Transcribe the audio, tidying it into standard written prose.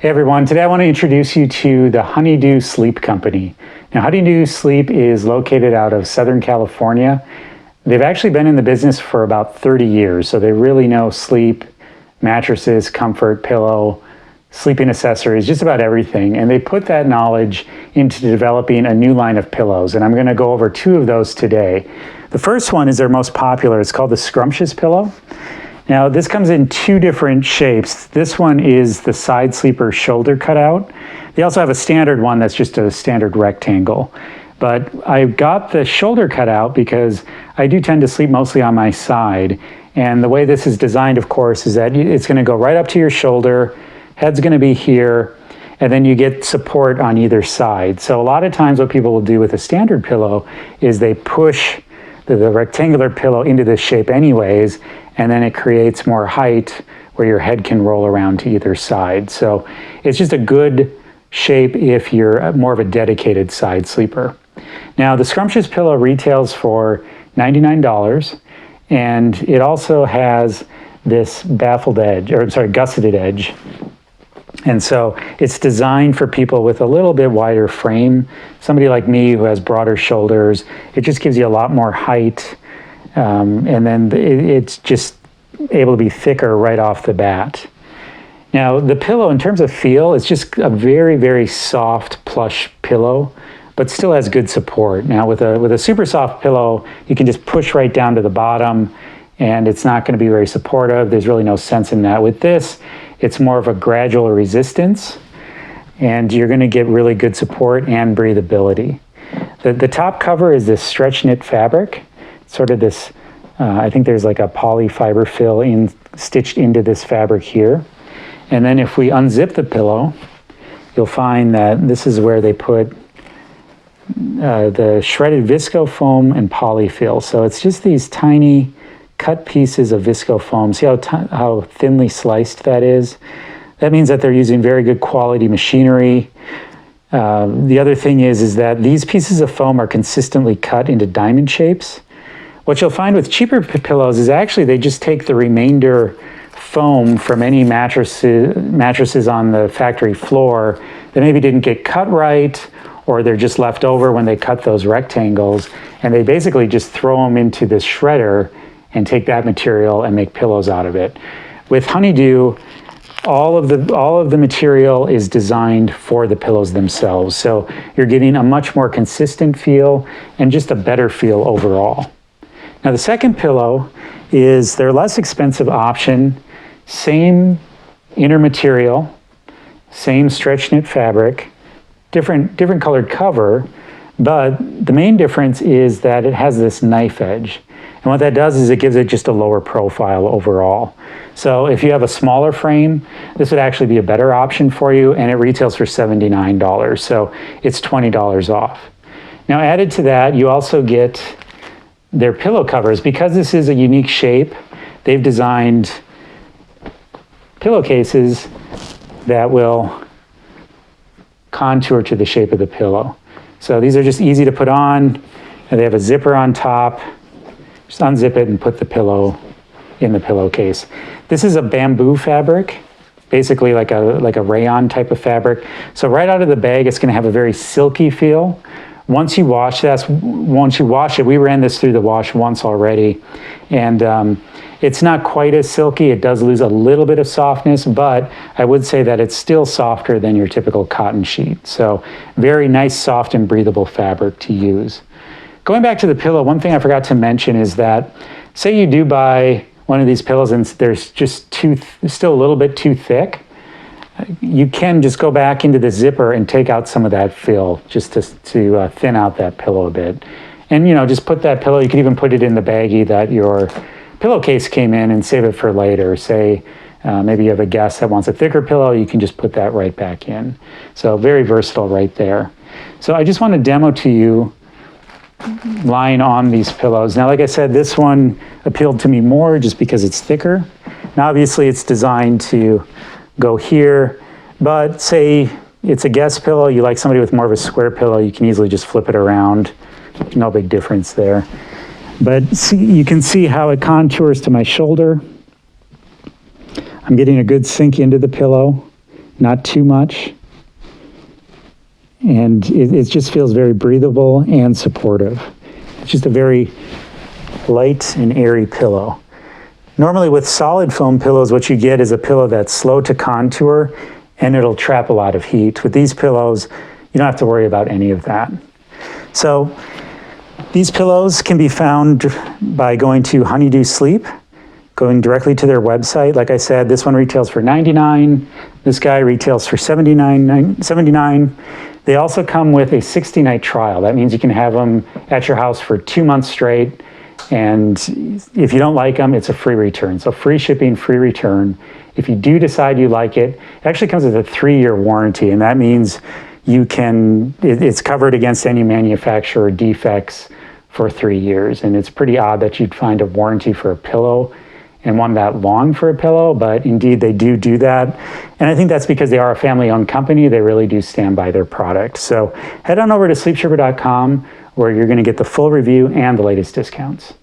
Hey everyone, today I want to introduce you to the Honeydew Sleep Company. Now, Honeydew Sleep is located out of Southern California. They've actually been in the business for about 30 years, so they really know sleep, mattresses, comfort, pillow, sleeping accessories, just about everything. And they put that knowledge into developing a new line of pillows, and I'm going to go over two of those today. The first one is their most popular. It's called the Scrumptious Pillow. Now, this comes in two different shapes. This one is the side sleeper shoulder cutout. They also have a standard one that's just a standard rectangle. But I got the shoulder cutout because I do tend to sleep mostly on my side. And the way this is designed, of course, is that it's going to go right up to your shoulder, head's going to be here, and then you get support on either side. So a lot of times what people will do with a standard pillow is they push the rectangular pillow into this shape anyways, and then it creates more height where your head can roll around to either side. So it's just a good shape if you're more of a dedicated side sleeper. Now, the Scrumptious Pillow retails for $99, and it also has this gusseted edge. And so it's designed for people with a little bit wider frame. Somebody like me who has broader shoulders, it just gives you a lot more height. And then it's just able to be thicker right off the bat. Now, the pillow, in terms of feel, it's just a very, very soft plush pillow, but still has good support. Now, with a super soft pillow, you can just push right down to the bottom, and it's not going to be very supportive. There's really no sense in that. With this, it's more of a gradual resistance, and you're going to get really good support and breathability. The top cover is this stretch knit fabric, sort of this, I think there's like a poly fiber fill stitched into this fabric here. And then if we unzip the pillow, you'll find that this is where they put the shredded visco foam and poly fill. So it's just these tiny cut pieces of visco foam. See how thinly sliced that is? That means that they're using very good quality machinery. The other thing is that these pieces of foam are consistently cut into diamond shapes. What you'll find with cheaper pillows is actually they just take the remainder foam from any mattresses on the factory floor that maybe didn't get cut right, or they're just left over when they cut those rectangles, and they basically just throw them into this shredder and take that material and make pillows out of it. With Honeydew, all of the material is designed for the pillows themselves, so you're getting a much more consistent feel and just a better feel overall. Now, the second pillow is their less expensive option, same inner material, same stretch knit fabric, different colored cover, but the main difference is that it has this knife edge. And what that does is it gives it just a lower profile overall. So if you have a smaller frame, this would actually be a better option for you, and it retails for $79, so it's $20 off. Now, added to that, you also get their pillow covers. Because this is a unique shape, they've designed pillowcases that will contour to the shape of the pillow. So these are just easy to put on, and they have a zipper on top. Just unzip it and put the pillow in the pillowcase. This is a bamboo fabric, basically like a rayon type of fabric. So right out of the bag, it's going to have a very silky feel. Once you wash it, we ran this through the wash once already, and it's not quite as silky. It does lose a little bit of softness, but I would say that it's still softer than your typical cotton sheet. So very nice, soft, and breathable fabric to use. Going back to the pillow, one thing I forgot to mention is that, say you do buy one of these pillows and there's just still a little bit too thick, you can just go back into the zipper and take out some of that fill just to thin out that pillow a bit. And just put that pillow, you could even put it in the baggie that your pillowcase came in and save it for later. Say maybe you have a guest that wants a thicker pillow, you can just put that right back in. So very versatile right there. So I just want to demo to you lying on these pillows. Now, like I said, this one appealed to me more just because it's thicker. Now, obviously, it's designed to go here, but say it's a guest pillow, you like somebody with more of a square pillow, you can easily just flip it around. No big difference there. But you can see how it contours to my shoulder. I'm getting a good sink into the pillow. not too much. And it just feels very breathable and supportive. It's just a very light and airy pillow. Normally with solid foam pillows, what you get is a pillow that's slow to contour and it'll trap a lot of heat. With these pillows, you don't have to worry about any of that. So these pillows can be found by going to Honeydew Sleep, going directly to their website. Like I said, this one retails for $99. This guy retails for $79. They also come with a 60-night trial. That means you can have them at your house for 2 months straight. And if you don't like them, it's a free return. So free shipping, free return. If you do decide you like it, it actually comes with a 3-year warranty. And that means you can, it's covered against any manufacturer defects for 3 years. And it's pretty odd that you'd find a warranty for a pillow and one that long for a pillow, but indeed they do that. And I think that's because they are a family-owned company. They really do stand by their product. So head on over to sleepshipper.com where you're going to get the full review and the latest discounts.